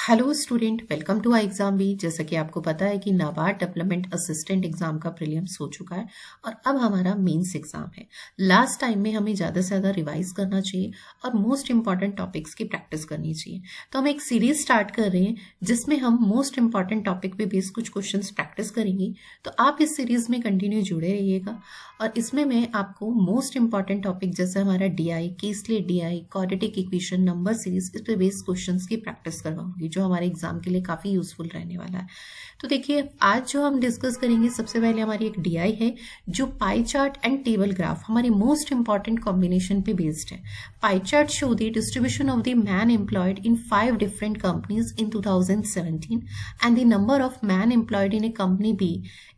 Hello student, welcome to ixamBee. जैसा कि आपको पता है कि नाबार्ड डेवलपमेंट असिस्टेंट एग्जाम का प्रीलिम्स हो चुका है और अब हमारा मेंस एग्जाम है। लास्ट टाइम में हमें ज़्यादा से ज़्यादा रिवाइज करना चाहिए और मोस्ट इंपॉर्टेंट टॉपिक्स की प्रैक्टिस करनी चाहिए। तो हम एक सीरीज स्टार्ट कर रहे हैं जिसमें हम मोस्ट इंपॉर्टेंट टॉपिक पे बेस्ड कुछ क्वेश्चन प्रैक्टिस करेंगे। तो आप इस सीरीज में कंटिन्यू जुड़े रहिएगा और इसमें मैं आपको मोस्ट इंपॉर्टेंट टॉपिक जैसे हमारा DI, केसले DI, quadratic equation, number series, इस पे बेस्ड क्वेश्चन की प्रैक्टिस करवाऊंगी जो हमारे एग्जाम के लिए काफ़ी यूजफुल रहने वाला है। तो देखिए, आज जो हम डिस्कस करेंगे सबसे पहले हमारी एक DI है जो pie chart and table graph हमारे मोस्ट इंपॉर्टेंट कॉम्बिनेशन पे बेस्ड है। Pie chart show the distribution of the man employed in 5 different companies in 2017 and the number of man employed in a company B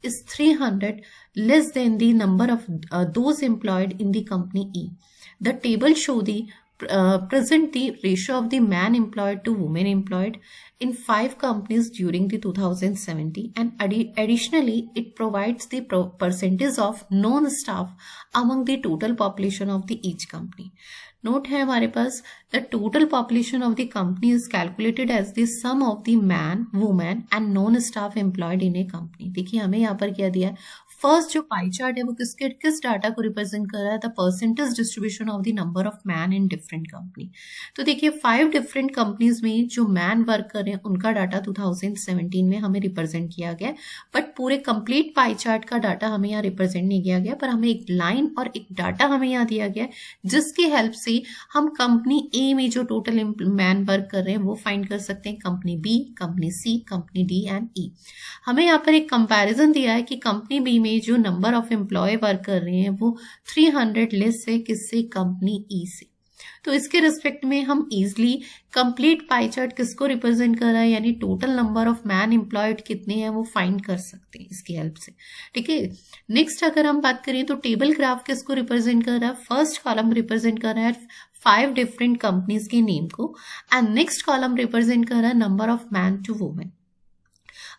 is 300 less than the number of those employed in the company E. The table show the present the ratio of the man employed to women employed in 5 companies during the 2017 and additionally it provides the percentage of non-staff among the total population of the each company. Note है हमारे पास, the total population of the company is calculated as the sum of the man, women and non staff employed in a company. देखिए हमें यहाँ पर क्या दिया है, फर्स्ट जो पाई चार्ट है वो किस डाटा को रिप्रेजेंट कर रहा है, the percentage distribution of the number of man in different company. तो देखिए 5 डिफरेंट कंपनीज में जो मैन वर्क कर रहे हैं उनका डाटा 2017 में हमें रिप्रेजेंट किया गया, बट पूरे कंप्लीट पाई चार्ट का डाटा हमें यहाँ रिप्रेजेंट नहीं किया गया, पर हमें एक लाइन और एक डाटा हमें यहाँ दिया गया जिसकी हेल्प से हम कंपनी ए में जो टोटल मैन वर्क कर रहे हैं वो फाइंड कर सकते हैं, company B, company C, company D and E. हमें यहाँ पर एक कंपैरिजन दिया है कि कंपनी बी में जो नंबर ऑफ एम्प्लॉय वर्क कर रहे हैं वो 300 लेस है किससे, कंपनी ई से। तो इसके रिस्पेक्ट में हम इजिली कंप्लीट पाई चार्ट किसको रिप्रेजेंट कर रहा है, यानी total number of man employed कितने हैं वो फाइंड कर सकते हैं इसकी हेल्प से। ठीक है, नेक्स्ट अगर हम बात करें तो टेबल ग्राफ किसको रिप्रेजेंट कर रहा है, फर्स्ट कॉलम रिप्रेजेंट कर रहा है 5 डिफरेंट कंपनीज के नेम को एंड नेक्स्ट कॉलम रिप्रेजेंट कर रहा है number of man to women.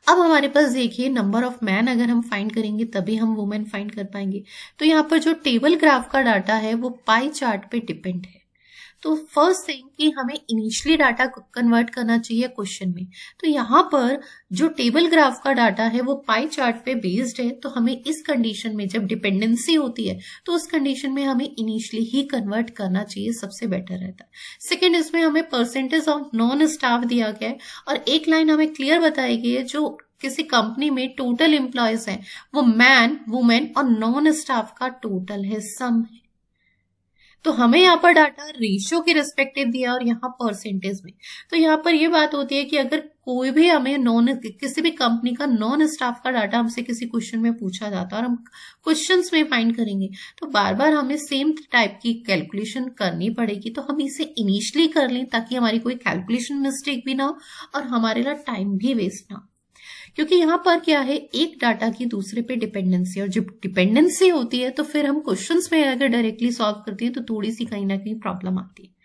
अब हमारे पास देखिए नंबर ऑफ मैन अगर हम फाइंड करेंगे तभी हम वुमेन फाइंड कर पाएंगे। तो यहाँ पर जो टेबल ग्राफ का डाटा है वो पाई चार्ट पे डिपेंड है। तो फर्स्ट थिंग कि हमें इनिशियली डाटा कन्वर्ट करना चाहिए क्वेश्चन में। तो यहाँ पर जो टेबल ग्राफ का डाटा है वो पाई चार्ट पे बेस्ड है, तो हमें इस कंडीशन में जब डिपेंडेंसी होती है तो उस कंडीशन में हमें इनिशियली ही कन्वर्ट करना चाहिए, सबसे बेटर रहता है। सेकेंड, इसमें हमें परसेंटेज ऑफ नॉन स्टाफ दिया गया है और एक लाइन हमें क्लियर बताई गई है जो किसी कंपनी में टोटल एम्प्लॉयज हैं वो मैन, वुमेन और नॉन स्टाफ का टोटल है, सम है। तो हमें यहाँ पर डाटा रेशियो के रिस्पेक्टिव दिया और यहाँ परसेंटेज में। तो यहाँ पर ये बात होती है कि अगर कोई भी हमें किसी भी कंपनी का नॉन स्टाफ का डाटा हमसे किसी क्वेश्चन में पूछा जाता है और हम क्वेश्चंस में फाइंड करेंगे तो बार बार हमें सेम टाइप की कैलकुलेशन करनी पड़ेगी। तो हम इसे इनिशियली कर लें ताकि हमारी कोई कैलकुलेशन मिस्टेक भी ना हो और हमारे लिए टाइम भी वेस्ट ना हो, क्योंकि यहाँ पर क्या है, एक डाटा की दूसरे पे डिपेंडेंसी, और जब डिपेंडेंसी होती है तो फिर हम क्वेश्चंस में अगर डायरेक्टली सॉल्व करते हैं तो थोड़ी सी कहीं ना कहीं प्रॉब्लम आती है।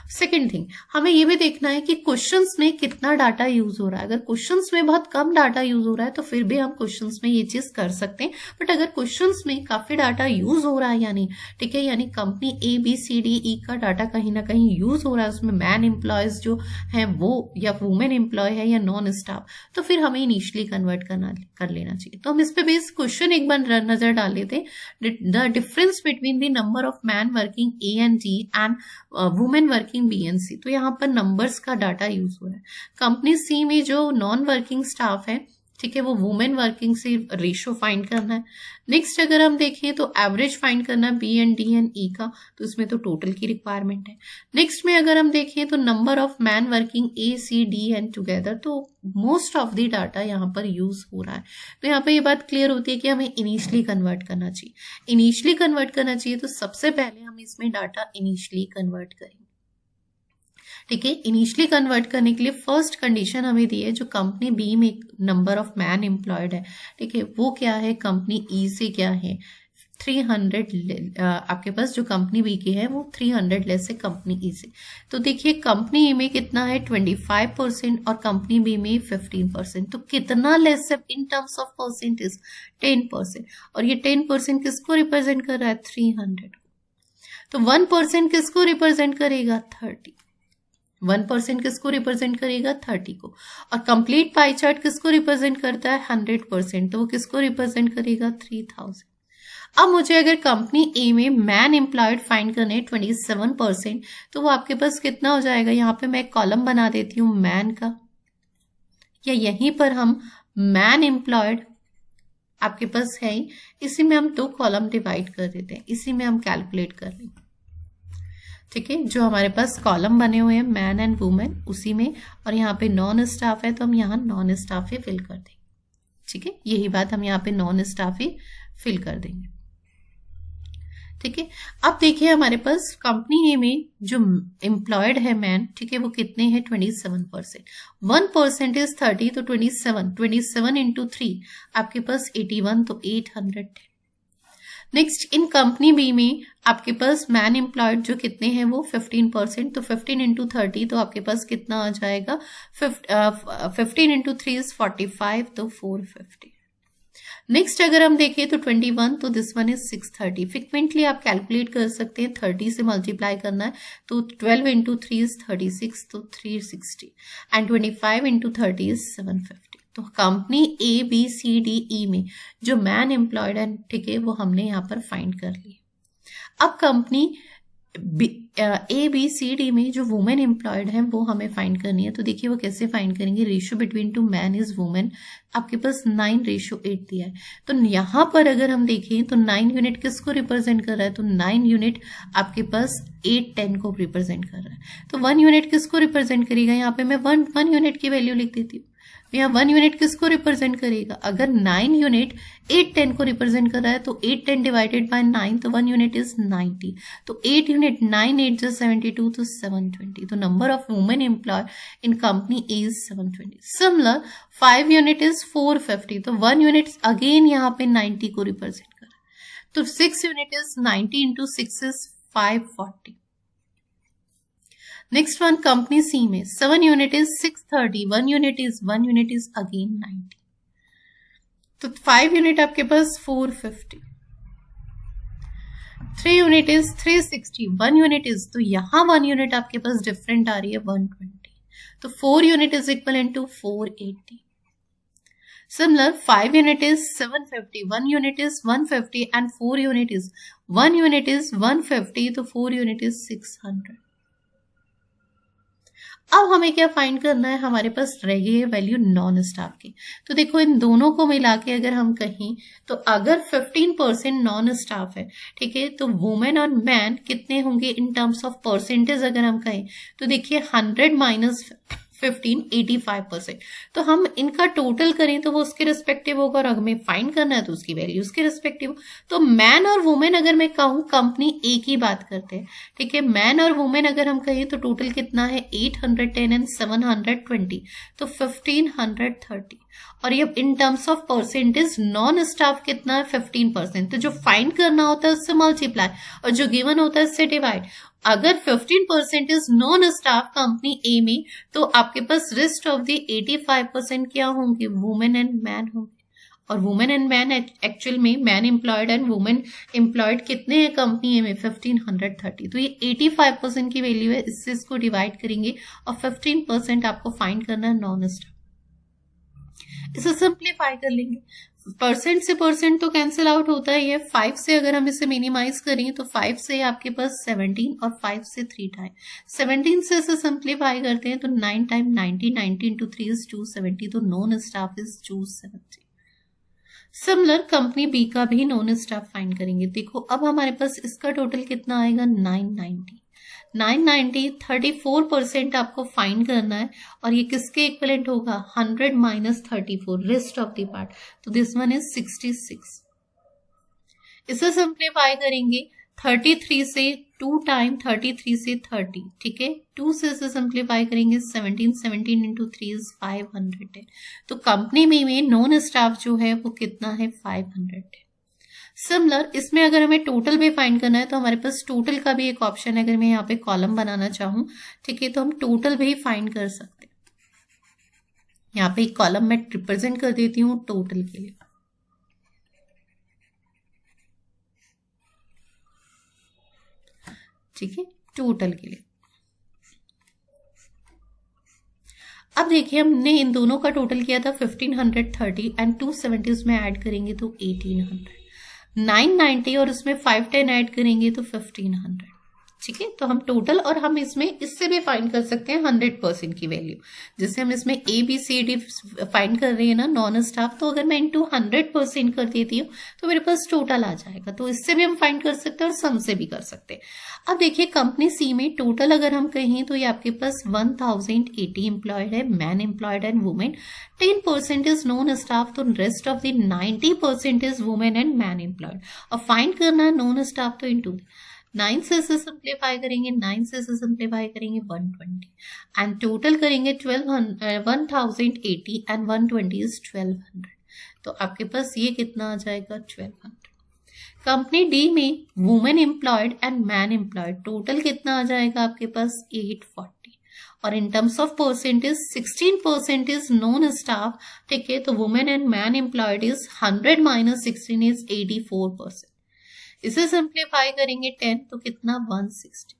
सेकेंड थिंग, हमें ये भी देखना है कि क्वेश्चंस में कितना डाटा यूज हो रहा है। अगर क्वेश्चंस में बहुत कम डाटा यूज हो रहा है तो फिर भी हम क्वेश्चंस में ये चीज कर सकते हैं, बट अगर क्वेश्चंस में काफी डाटा यूज हो रहा है यानी, ठीक है, यानी कंपनी ABCDE का डाटा कहीं ना कहीं यूज हो रहा है, उसमें मैन एम्प्लॉयज जो है वो या वुमेन एम्प्लॉय है या नॉन स्टाफ, तो फिर हमें इनिशियली कन्वर्ट कर लेना चाहिए। तो हम इस पे बेस क्वेश्चन एक बार नजर डाल लेते हैं। The difference between the number of man working A and D and women working BNC। तो यहाँ पर नंबर्स का डाटा यूज हुआ है। कंपनी सी में जो नॉन वर्किंग स्टाफ है, ठीक है, वो वुमेन वर्किंग से रेशियो फाइंड करना है। नेक्स्ट अगर हम देखें तो एवरेज फाइंड करना है B and D and E का, तो इसमें तो टोटल की रिक्वायरमेंट है। नेक्स्ट में अगर हम देखें तो number of man working A, C, D and together, तो मोस्ट ऑफ द डाटा यहाँ पर यूज हो रहा है। तो यहाँ पर ये बात क्लियर होती है कि हमें इनिशियली कन्वर्ट करना चाहिए। इनिशियली कन्वर्ट करना चाहिए तो सबसे पहले हम इसमें डाटा इनिशियली कन्वर्ट करेंगे। ठीक है, इनिशियली कन्वर्ट करने के लिए फर्स्ट कंडीशन हमें दी है, जो कंपनी बी में नंबर ऑफ मैन एम्प्लॉयड है, ठीक है, वो क्या है, कंपनी ई से क्या है 300, आपके पास जो कंपनी बी की है वो 300 लेस है कंपनी ई से। तो देखिए कंपनी ई में कितना है 25% और कंपनी बी में 15%, तो कितना लेस है इन टर्म्स ऑफ परसेंटेज, 10%। और ये 10% किसको रिप्रेजेंट कर रहा है, 300 को। तो 1% किसको रिप्रेजेंट करेगा, 30। 1% किसको रिप्रेजेंट करेगा? 30 को। और कंप्लीट पाई चार्ट किसको रिप्रेजेंट करता है? 100%, तो वो किसको रिप्रेजेंट करेगा? 3000। अब मुझे अगर कंपनी ए में मैन एम्प्लॉयड फाइंड करने 27%, तो वो आपके पास कितना हो जाएगा? यहाँ पे मैं एक कॉलम बना देती हूँ मैन का, या यहीं पर हम मैन एम्प्लॉयड आपके पास है, इसी में हम 2 कॉलम डिवाइड कर देते हैं, इसी में हम कैलकुलेट कर लेंगे। ठीक है, जो हमारे पास कॉलम बने हुए हैं मैन एंड वुमेन उसी में, और यहाँ पे नॉन स्टाफ है तो हम यहाँ नॉन स्टाफ ही फिल कर देंगे। ठीक है, यही बात हम यहाँ पे नॉन स्टाफ ही फिल कर देंगे। ठीक है, अब देखिए हमारे पास कंपनी ए में जो एम्प्लॉयड है मैन, ठीक है, वो कितने हैं? 27%। 1% इज 30, तो 27 इंटू 3 आपके पास 81, तो 810। नेक्स्ट, इन कंपनी बी में आपके पास मैन एम्प्लॉयड जो कितने हैं? वो 15%, तो 15 इंटू 30 तो आपके पास कितना आ जाएगा? 15 इंटू 3 इज 45, तो 450। नेक्स्ट अगर हम देखें तो 21, तो दिस वन इज 630। फ्रिक्वेंटली आप कैलकुलेट कर सकते हैं, 30 से मल्टीप्लाई करना है, तो 12 इंटू 3 इज 36, तो 360, एंड 25 इंटू 30 इज 750। तो company A B C D E में जो मैन एम्प्लॉयड है, ठीक है, वो हमने यहाँ पर फाइंड कर ली। अब company A B C D में जो वुमेन एम्प्लॉयड है वो हमें फाइंड करनी है। तो देखिए वो कैसे फाइंड करेंगे? Ratio between two man is women, आपके पास 9:8 दिया है। तो यहाँ पर अगर हम देखें तो 9 यूनिट किसको रिप्रेजेंट कर रहा है? तो 9 यूनिट आपके पास 810 को रिप्रेजेंट कर रहा है। तो 1 यूनिट किसको रिप्रेजेंट करेगा? यहाँ पे मैं 1 यूनिट की वैल्यू लिख देती हूँ। यहाँ 1 यूनिट किसको रिप्रेजेंट करेगा? अगर 9 यूनिट 810 को रिप्रेजेंट कर रहा है तो 810 डिवाइडेड बाय 9, तो 1 यूनिट इज 90, तो 8 यूनिट 9 8 जो 72, तो 720। तो number of women employ in company is 720। Similar 5 unit is 450, तो 1 यूनिट अगेन यहाँ पे 90 को रिप्रेजेंट कर रहा है, तो 6 unit is 90 into 6 is 540। Next one company C में 7 unit is 630, 1 unit is again 90, तो 5 यूनिट आपके पास 450, 3 यूनिट इज 360, 1 यूनिट इज, तो यहां 1 यूनिट आपके पास डिफरेंट आ रही है 120, तो 4 unit is equal to 480। Similar, 5 unit is 750, 1 unit is 150, and 4 unit is 1 unit is 150, तो 4 unit is 600। अब हमें क्या फाइंड करना है? हमारे पास रह गई है वैल्यू नॉन स्टाफ की। तो देखो इन दोनों को मिला के अगर हम कहें तो अगर 15% नॉन स्टाफ है, ठीक है, तो वुमेन और मैन कितने होंगे इन टर्म्स ऑफ परसेंटेज? अगर हम कहें तो देखिए 100 माइनस 15 85%, तो हम इनका टोटल करें तो वो उसके रिस्पेक्टिव होगा, और हमें फाइंड करना है तो उसकी वैल्यू उसके रिस्पेक्टिव। तो मैन और वुमेन अगर मैं कहूं, कंपनी ए की बात करते हैं, ठीक है, मैन और वुमेन अगर हम कहें तो टोटल कितना है? 810 एंड 720, तो 1530। और ये in terms of percentage non staff कितना है? 15%, तो जो फाइंड करना होता है उससे मल्टीप्लाई, और जो गिवन होता है उससे डिवाइड। अगर 15% is non staff company A में, तो आपके पास रेस्ट ऑफ द 85% क्या होंगे? वुमेन एंड मैन होंगे। और वुमेन एंड मैन एक्चुअल में man employed and women employed कितने हैं कंपनी ए में? 1530। तो ये 85% की वैल्यू है, इससे इसको डिवाइड करेंगे और 15% आपको फाइंड करना है नॉन स्टाफ। इसे सिंप्लीफाई कर लेंगे, परसेंट से परसेंट तो कैंसिल आउट होता है, ये 5 से अगर हम इसे मिनिमाइज करें तो 5 से आपके पास 17 और 5 से 3 टाइम 17 से इसे सिंप्लीफाई करते हैं तो 9 टाइम 90, 90 इंटू 3 इज 270, तो non staff is 270। Similar company B का भी नॉन स्टाफ फाइंड करेंगे। देखो अब हमारे पास इसका टोटल कितना आएगा? 990, 34% आपको फाइंड करना है, और ये किसके इक्विवेलेंट होगा? 100 minus 34, rest of the part, तो दिस वन इज 66। इसे सिंप्लीफाई करेंगे 33 से 2 टाइम 33 से 30, ठीक है, 2 से इसे सिंप्लीफाई करेंगे 17, 17 इंटू 3 इज 510। तो कंपनी में नॉन स्टाफ जो है वो कितना है? 500 है। सिमिलर इसमें अगर हमें टोटल भी फाइंड करना है तो हमारे पास टोटल का भी एक ऑप्शन है। अगर मैं यहाँ पे कॉलम बनाना चाहूं, ठीक है, तो हम टोटल भी फाइंड कर सकते हैं। यहाँ पे एक कॉलम मैं रिप्रेजेंट कर देती हूँ टोटल के लिए, ठीक है, टोटल के लिए। अब देखिए हमने इन दोनों का टोटल किया था 1530 एंड 270 उसमें ऐड करेंगे तो 1800, 990 और उसमें 510 ऐड करेंगे तो 1500। ठीक है, तो हम टोटल, और हम इसमें इससे भी फाइंड कर सकते हैं 100% की वैल्यू। जैसे हम इसमें ABCD फाइंड कर रहे हैं ना नॉन स्टाफ, तो अगर मैं इंटू 100% कर देती हूँ तो मेरे पास टोटल आ जाएगा। तो इससे भी हम फाइंड कर सकते हैं और सम से भी कर सकते हैं। अब देखिए कंपनी सी में टोटल अगर हम कहें तो ये आपके पास 1080 एम्प्लॉयड है, man employed and women. 10% is non staff, तो rest of the 90% is women and man employed. और फाइंड करना है नॉन स्टाफ, तो इंटू 9 से सिंप्लीफाई करेंगे, 9 से सिंप्लीफाई करेंगे 120 एंड टोटल करेंगे 1080 एंड 120 इज 1200। तो आपके पास ये कितना आ जाएगा 1200। कंपनी डी में women employed and man employed total कितना आ जाएगा आपके पास 840, और in terms of percentage 16% is non staff. ठीक है, तो women and man employed is 100 minus 16 is 84%। इसे सिंप्लीफाई करेंगे 10 तो कितना 160।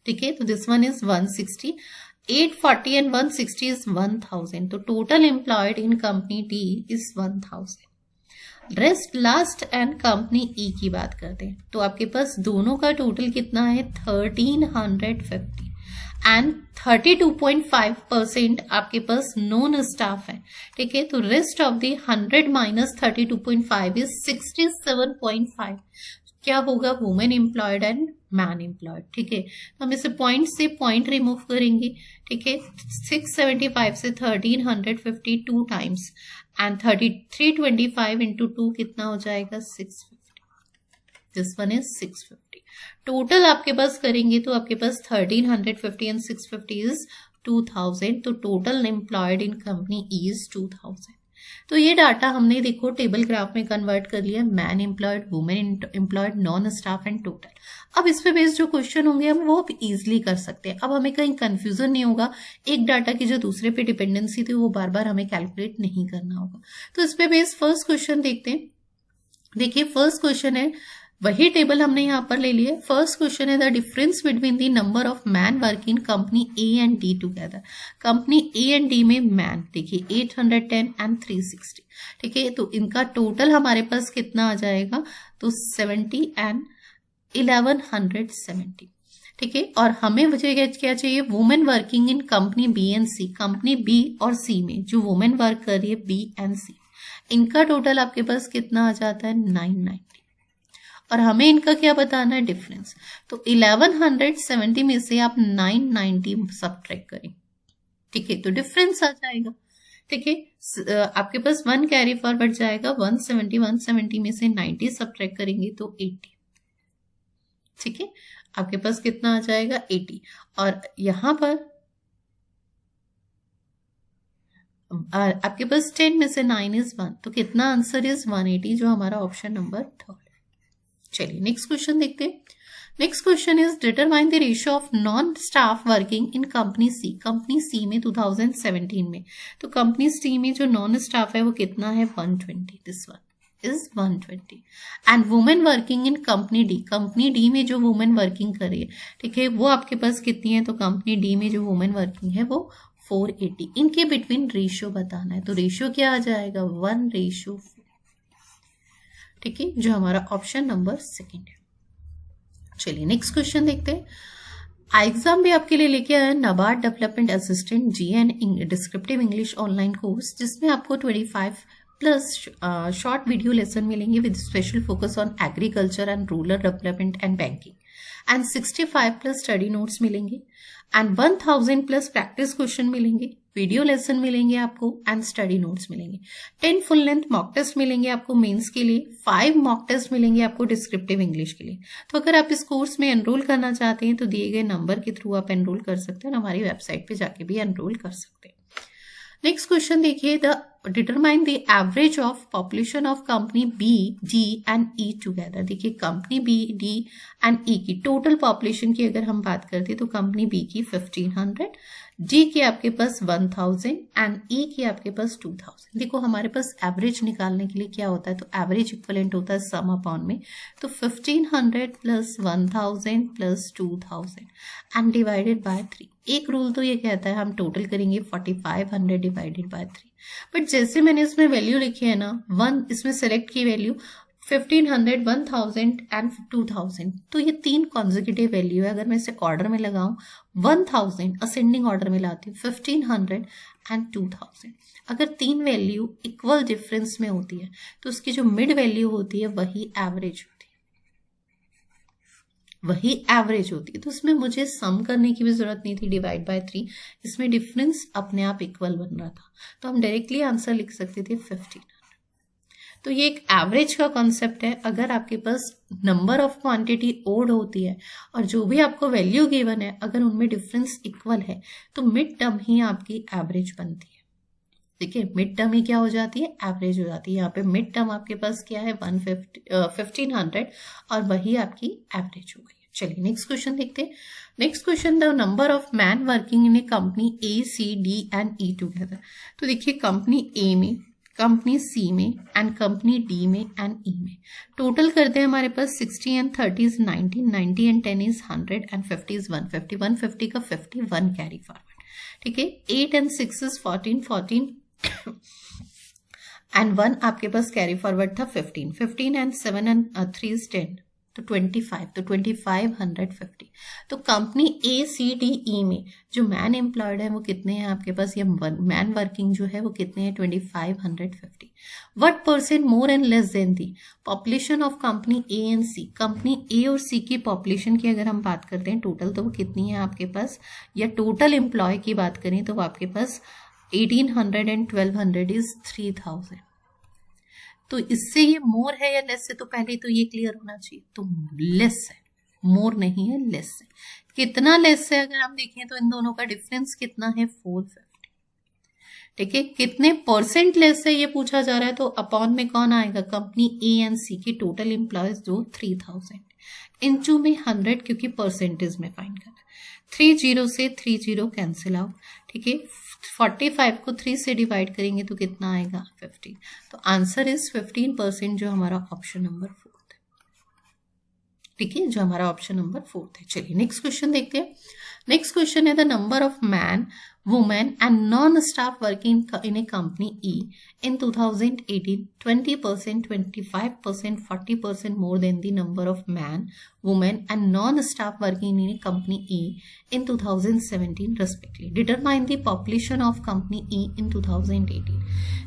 ठीक है, तो this one is 160, 840 and 160 is 1000। तो total employed in company D is 1000। Rest last and company E की बात करते हैं, तो आपके पास दोनों का टोटल कितना है 1350 एंड 32.5% आपके पास नॉन स्टाफ है। ठीक है, तो rest of the 100 minus 32.5 is 67.5। क्या होगा women employed and man employed. ठीक है, तो हम इसे पॉइंट से पॉइंट रिमूव करेंगे। ठीक है, 675 से 1350 2 टाइम्स एंड 325 इंटू 2 कितना हो जाएगा 650। This one is 650। टोटल आपके पास करेंगे तो आपके पास 1350 एंड 650 इज 2000। तो total employed in company is 2000। तो ये डाटा हमने देखो टेबल ग्राफ में कन्वर्ट कर लिया, man employed, women employed, non staff and total. अब इस पे बेस्ड जो क्वेश्चन होंगे हम वो इजीली कर सकते हैं। अब हमें कहीं कंफ्यूजन नहीं होगा, एक डाटा की जो दूसरे पे डिपेंडेंसी थी वो बार बार हमें कैलकुलेट नहीं करना होगा। तो इस पे बेस्ड फर्स्ट क्वेश्चन देखते हैं। देखिए फर्स्ट क्वेश्चन है, वही टेबल हमने यहाँ पर ले लिए। फर्स्ट क्वेश्चन है the difference between the number of man working company A and D together. Company A and D में मैन देखिए 810 एंड 360। ठीक है, तो इनका टोटल हमारे पास कितना आ जाएगा तो 70 एंड 1170। ठीक है, और हमें मुझे क्या चाहिए women working in company B and C. Company B और सी में जो वुमेन वर्क कर रही है बी एंड सी, इनका टोटल आपके पास कितना आ जाता है 990, और हमें इनका क्या बताना है डिफरेंस। तो 1170 में से आप 990 सब्ट्रैक्ट करें। ठीक है, तो डिफरेंस आ जाएगा। ठीक है, आपके पास 1 कैरी फॉरवर्ड जाएगा, 170 में से 90 सब्ट्रैक्ट करेंगे तो 80। ठीक है, आपके पास कितना आ जाएगा 80, और यहां पर आपके पास 10 में से 9 इज 1, तो कितना आंसर इज 180, जो हमारा ऑप्शन नंबर 3 है। चलिए नेक्स्ट क्वेश्चन देखते हैं। Next question is determine the ratio of non staff working in company C. Company C में 2017 में, तो कंपनी सी में जो नॉन स्टाफ है वो कितना है 120। This one is 120 and women working in company D. Company D में जो वुमेन वर्किंग कर रही है, ठीक है, वो आपके पास कितनी है, तो कंपनी डी में जो वुमेन वर्किंग है वो 480। इनके बिटवीन रेशियो बताना है, तो रेशियो क्या आ जाएगा 1:4। ठीक है, जो हमारा ऑप्शन नंबर 2 है। चलिए नेक्स्ट क्वेश्चन देखते हैं। एग्जाम भी आपके लिए लेके आया NABARD development assistant GN descriptive English online course, जिसमें आपको 25+ शॉर्ट वीडियो लेसन मिलेंगे with special focus on agriculture and rural development and banking, and 65+ study notes मिलेंगे, एंड 1000+ प्रैक्टिस क्वेश्चन मिलेंगे, वीडियो लेसन मिलेंगे आपको, एंड स्टडी नोट्स मिलेंगे। 10 full length mock test मिलेंगे आपको मेंस के लिए, 5 मॉक टेस्ट मिलेंगे आपको डिस्क्रिप्टिव इंग्लिश के लिए। तो अगर आप इस कोर्स में एनरोल करना चाहते हैं तो दिए गए नंबर के थ्रू आप एनरोल कर सकते हैं, और हमारी वेबसाइट पे जाके भी एनरोल कर सकते हैं। नेक्स्ट क्वेश्चन देखिए, the determine the average of population of company B, D and E together. देखिए company B, D and E की टोटल पॉपुलेशन की अगर हम बात करते हैं तो कंपनी बी की 1500, डी की आपके पास 1000 एंड ई की आपके पास 2000। देखो हमारे पास एवरेज निकालने के लिए क्या होता है, तो एवरेज इक्वलेंट होता है सम अपॉन में, तो 1500 plus 1000 plus 2000 and divided by 3। एक रूल तो ये कहता है हम टोटल करेंगे 4500 डिवाइडेड बाय 3, बट जैसे मैंने इसमें वैल्यू लिखी है ना, 1 इसमें सेलेक्ट की वैल्यू 1500, 1000 एंड 2000, तो ये 3 कॉन्जिक्यूटिव वैल्यू है। अगर मैं इसे ऑर्डर में लगाऊं, 1000 असेंडिंग ऑर्डर में लाती हूँ, 1500 एंड 2000। अगर 3 वैल्यू इक्वल डिफरेंस में होती है तो उसकी जो मिड वैल्यू होती है वही एवरेज होती है, तो उसमें मुझे सम करने की भी जरूरत नहीं थी, डिवाइड बाय 3, इसमें डिफरेंस अपने आप इक्वल बन रहा था, तो हम डायरेक्टली आंसर लिख सकते थे 1500। तो ये एक एवरेज का कॉन्सेप्ट है। अगर आपके पास नंबर ऑफ क्वांटिटी ओड होती है और जो भी आपको वैल्यू गिवन है अगर उनमें डिफरेंस इक्वल है तो मिड टर्म ही आपकी एवरेज बनती है। ठीक है, मिड टर्म ही क्या हो जाती है, एवरेज हो जाती है। यहाँ पे मिड टर्म आपके पास क्या है, 1500 और वही आपकी एवरेज हो गई है। चलिए नेक्स्ट क्वेश्चन देखते हैं। Next question, the number of man working in a company A, C, D and E together. तो देखिए कंपनी ए में, कंपनी सी में एंड कंपनी डी में एंड ई में टोटल करते हैं हमारे पास 60 and 30 is 90, 90 and 10 is 100 and 50 is 150, 150 का 51 कैरी फॉरवर्ड। ठीक है, 8 एंड 6 इज 14, 14 एंड 1 आपके पास कैरी फॉरवर्ड था 15, 15 एंड 7 एंड 3 इज 10, तो 25, तो 2550। तो company A, C, D, E में जो मैन एम्प्लॉयड है वो कितने हैं आपके पास, ये मैन वर्किंग जो है वो कितने हैं, 2550। What percent more and less than the population of company A and C. Company A और सी की पॉपुलेशन की अगर हम बात करते हैं टोटल, तो वो कितनी है आपके पास, या टोटल एम्प्लॉय की बात करें तो वो आपके पास 1800 एंड 1200 इज 3000। तो इससे ये मोर है या लेस है, तो पहले तो ये क्लियर होना चाहिए, तो लेस है, मोर नहीं है, लेस है। कितना लेस है अगर हम देखें तो इन दोनों का डिफरेंस कितना है, 450। ठीक है, कितने परसेंट लेस है ये पूछा जा रहा है, तो अपॉन में कौन आएगा, कंपनी ए एंड सी की टोटल एम्प्लॉयज जो 3000 इंटू में 100, क्योंकि परसेंटेज में फाइंड करना है। 30 से 30 कैंसिल आउट। ठीक है, 45 को 3 से डिवाइड करेंगे तो कितना आएगा, 15। तो आंसर इज 15% जो हमारा ऑप्शन नंबर 4 है। ठीक है, जो हमारा ऑप्शन नंबर 4 है। चलिए नेक्स्ट क्वेश्चन देखते हैं। नेक्स्ट क्वेश्चन है the number of man, women and non staff working in a company E in 2018, 20%, 25%, 40% more than the number of man, women and non-staff working in a company E in 2017 respectively. Determine the population of company E in 2018.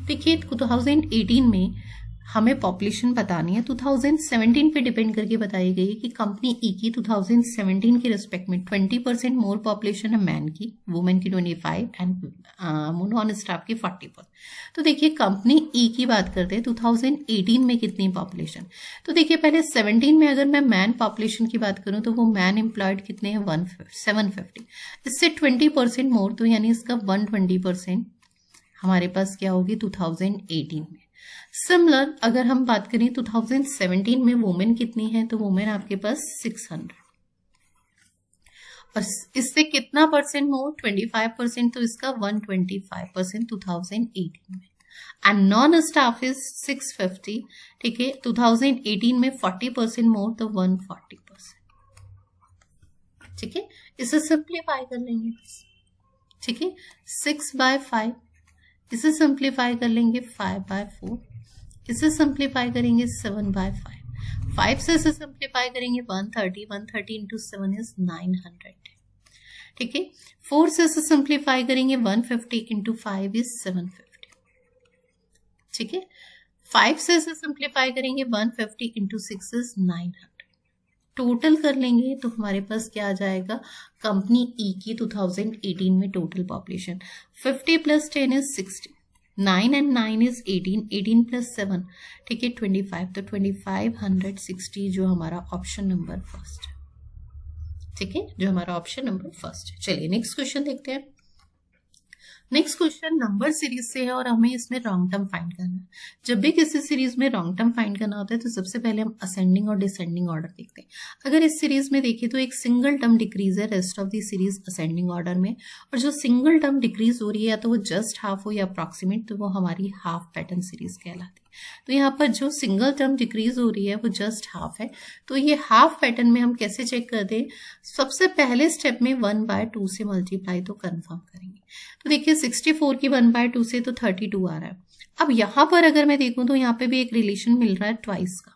देखिए 2018 में हमें population बतानी है, 2017 पे depend करके बताई गई है कि कंपनी ई की 2017 के रिस्पेक्ट में 20% मोर पॉपुलेशन है मैन की, वुमेन की 25 एंड नॉन स्टाफ की 40%। तो देखिए कंपनी ई की बात करते हैं 2018 में कितनी पॉपुलेशन, तो देखिए पहले 17 में अगर मैं मैन पॉपुलेशन की बात करूं तो वो मैन एम्प्लॉयड कितने हैं, 750, इससे 20% मोर, तो यानी इसका 120% हमारे पास क्या होगी 2018 में। सिमिलर अगर हम बात करें 2017 में वुमेन कितनी है, तो वुमेन आपके पास 600, और इससे कितना परसेंट मोर, 25%, तो इसका 125% 2018 में। And non staff is 650। ठीक है, 2018 में 40% मोर, तो 140%। ठीक है, इसे सिंप्लीफाई कर लेंगे। ठीक है, 6/5, इसे सिंप्लीफाई कर लेंगे 5/4, इसे सिंप्लीफाई करेंगे 7/5, 5 से इसे सिंप्लीफाई करेंगे 130, 130 इंटू 7 इज 900। ठीक है, 4 से इसे सिंप्लीफाई करेंगे 150 इंटू 5 इज 750। ठीक है, 5 से इसे सिंप्लीफाई करेंगे 150 इंटू 6 इज 900। टोटल कर लेंगे तो हमारे पास क्या आ जाएगा, कंपनी ई की 2018 में total population 50 plus 10 is 60, 9 and 9 is 18, 18 plus 7, ठीक है 25, तो 2560 जो हमारा ऑप्शन नंबर फर्स्ट है। ठीक है, जो हमारा ऑप्शन नंबर फर्स्ट है। चलिए नेक्स्ट क्वेश्चन देखते हैं। नेक्स्ट क्वेश्चन नंबर सीरीज से है और हमें इसमें रॉन्ग टर्म फाइंड करना है। जब भी किसी सीरीज में रॉन्ग टर्म फाइंड करना होता है तो सबसे पहले हम असेंडिंग और डिसेंडिंग ऑर्डर देखते हैं। अगर इस सीरीज में देखिए तो एक सिंगल टर्म डिक्रीज है, rest of the series ascending order में, और जो सिंगल टर्म डिक्रीज हो रही है या तो वो जस्ट हाफ हो या अप्रॉक्सीमेट, तो वो हमारी हाफ पैटर्न सीरीज कहलाती है। तो यहाँ पर जो सिंगल टर्म डिक्रीज हो रही है वो जस्ट हाफ है। तो ये हाफ पैटर्न में हम कैसे चेक करते हैं? सबसे पहले स्टेप में 1/2 से मल्टीप्लाई तो कंफर्म करेंगे। तो देखिए 64 की 1/2 से तो 32 आ रहा है। अब यहाँ पर अगर मैं देखूं तो यहाँ पे भी एक रिलेशन मिल रहा है ट्वाइस का।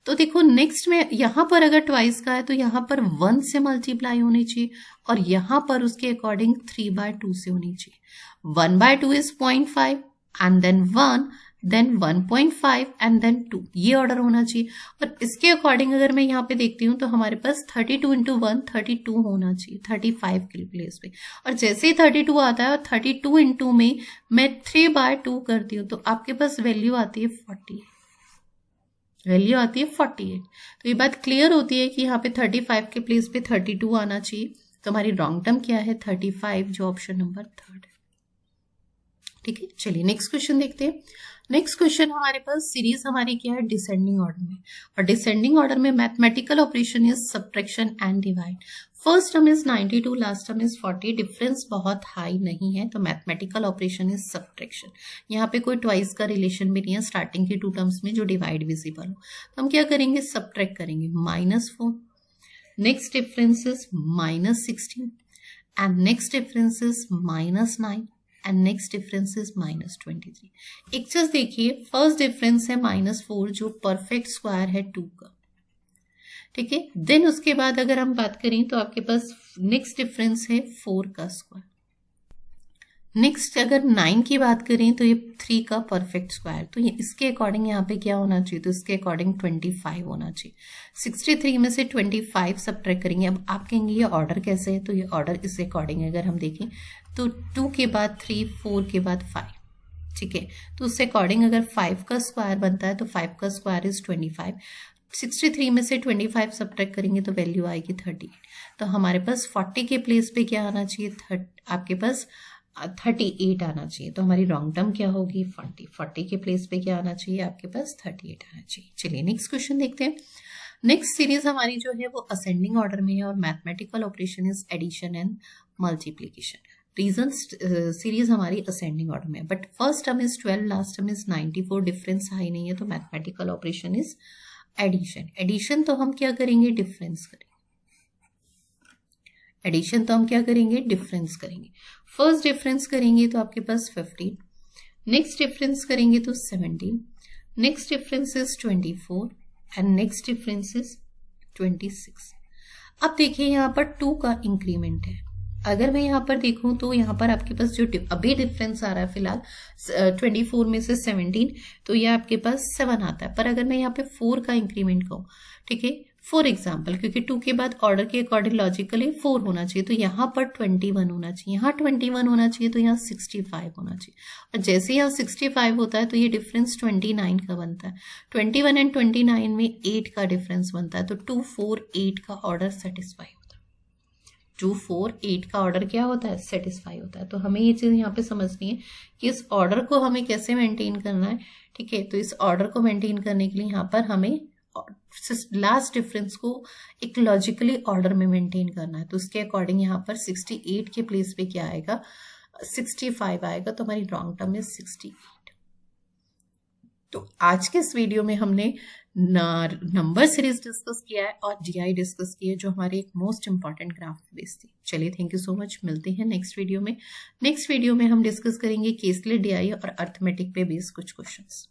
तो देखो नेक्स्ट में यहाँ पर अगर ट्वाइस का है तो यहाँ पर 1 से मल्टीप्लाई होनी चाहिए और यहाँ पर उसके अकॉर्डिंग 3/2 से होनी चाहिए। 1/2 is 0.5 and then 1, then 1.5 and then 2, ये ऑर्डर होना चाहिए। और इसके अकॉर्डिंग अगर मैं यहाँ पे देखती हूँ तो हमारे पास 32 इंटू 1 32 होना चाहिए 35 के प्लेस पे। और जैसे ही 32 आता है और 32 इंटू में मैं 3/2 करती हूँ तो आपके पास वैल्यू आती है 48। वैल्यू आती है 48। तो ये बात क्लियर होती है कि यहाँ पे 35 के प्लेस पे 32 आना चाहिए। तो हमारी रॉन्ग टर्म क्या है? 35, जो ऑप्शन नंबर 3 है। ठीक है, चलिए नेक्स्ट क्वेश्चन देखते हैं। नेक्स्ट क्वेश्चन हमारे पास सीरीज हमारी क्या है? डिसेंडिंग ऑर्डर में। और डिसेंडिंग ऑर्डर में mathematical operation is subtraction and divide. First term is 92, last term is 40। Difference बहुत हाई नहीं है तो मैथमेटिकल ऑपरेशन इज सब्ट्रैक्शन। यहाँ पे कोई ट्वाइस का रिलेशन भी नहीं है स्टार्टिंग के 2 टर्म्स में जो डिवाइड विजिबल हो। तो हम क्या करेंगे? सब्ट्रैक्ट करेंगे। -4, next difference is -16 and next difference is -9 and next difference is -23। एक चीज देखिए, फर्स्ट डिफरेंस है -4 जो परफेक्ट स्क्वायर है 2 का। ठीक है, देन उसके बाद अगर हम बात करें तो आपके पास नेक्स्ट डिफरेंस है 4 का स्क्वायर। नेक्स्ट अगर 9 की बात करें तो ये 3 का परफेक्ट स्क्वायर। तो ये इसके अकॉर्डिंग यहाँ पे क्या होना चाहिए? तो इसके अकॉर्डिंग 25 होना चाहिए। 63 में से 25 सब्ट्रैक्ट करेंगे। अब आप कहेंगे ये ऑर्डर कैसे है? तो ये ऑर्डर इस अकॉर्डिंग अगर हम देखें तो 2 के बाद 3, 4 के बाद 5। ठीक है, तो उससे अकॉर्डिंग अगर 5 का स्क्वायर बनता है तो 5 का स्क्वायर इज 25। 63 में से 25 सब्ट्रैक्ट करेंगे तो वैल्यू आएगी 38। तो हमारे पास 40 के प्लेस पे क्या आना चाहिए? आपके पास 38 आना चाहिए। तो हमारी रॉन्ग टर्म क्या होगी? 40 के प्लेस पे क्या आना चाहिए? आपके पास 38 आना चाहिए। चलिए नेक्स्ट क्वेश्चन देखते हैं। नेक्स्ट सीरीज हमारी जो है वो असेंडिंग ऑर्डर में है और mathematical operation is addition and multiplication. Reason series हमारी असेंडिंग ऑर्डर में है, but first term is 12, last term is 94। Difference high नहीं है तो mathematical operation is addition. Addition तो हम क्या करेंगे? डिफरेंस करेंगे। एडिशन तो हम क्या करेंगे? डिफरेंस करेंगे। फर्स्ट डिफरेंस करेंगे तो आपके पास 15, नेक्स्ट डिफरेंस करेंगे तो 17, next difference is 24 and next difference is 26। अब देखिए यहाँ पर 2 का इंक्रीमेंट है। अगर मैं यहाँ पर देखूं तो यहाँ पर आपके पास जो अभी डिफरेंस आ रहा है फिलहाल 24 में से 17, तो ये आपके पास 7 आता है। पर अगर मैं यहाँ पे 4 का इंक्रीमेंट कहूँ, ठीक है, फॉर एग्जाम्पल, क्योंकि 2 के बाद ऑर्डर के अकॉर्डिंग लॉजिकली 4 होना चाहिए, तो यहाँ पर 21 होना चाहिए, यहाँ 21 होना चाहिए, तो यहाँ 65 होना चाहिए। और जैसे यहाँ 65 होता है तो ये डिफरेंस 29 का बनता है। 21 एंड 29 में 8 का डिफरेंस बनता है। तो 2, 4, 8 का ऑर्डर सेटिस्फाई होता है। 2, 4, 8 का ऑर्डर क्या होता है? सेटिस्फाई होता है। तो हमें ये चीज़ यहाँ पे समझनी है कि इस ऑर्डर को हमें कैसे मेंटेन करना है। ठीक है, तो इस ऑर्डर को मेंटेन करने के लिए यहाँ पर हमें लास्ट डिफरेंस को एक लॉजिकली ऑर्डर में मेंटेन करना है। तो उसके अकॉर्डिंग यहाँ पर 68 के प्लेस पे क्या आएगा? 65 आएगा। तो हमारी रॉन्ग टर्म इज 68। तो आज के इस वीडियो में हमने नंबर सीरीज डिस्कस किया है और जीआई डिस्कस किया है, जो हमारी एक मोस्ट इंपॉर्टेंट ग्राफ बेस थी। चलिए, थैंक यू सो मच। मिलते हैं नेक्स्ट वीडियो में। नेक्स्ट वीडियो में हम डिस्कस करेंगे केसलेस डीआई और अर्थमेटिक पे बेस्ड कुछ क्वेश्चंस।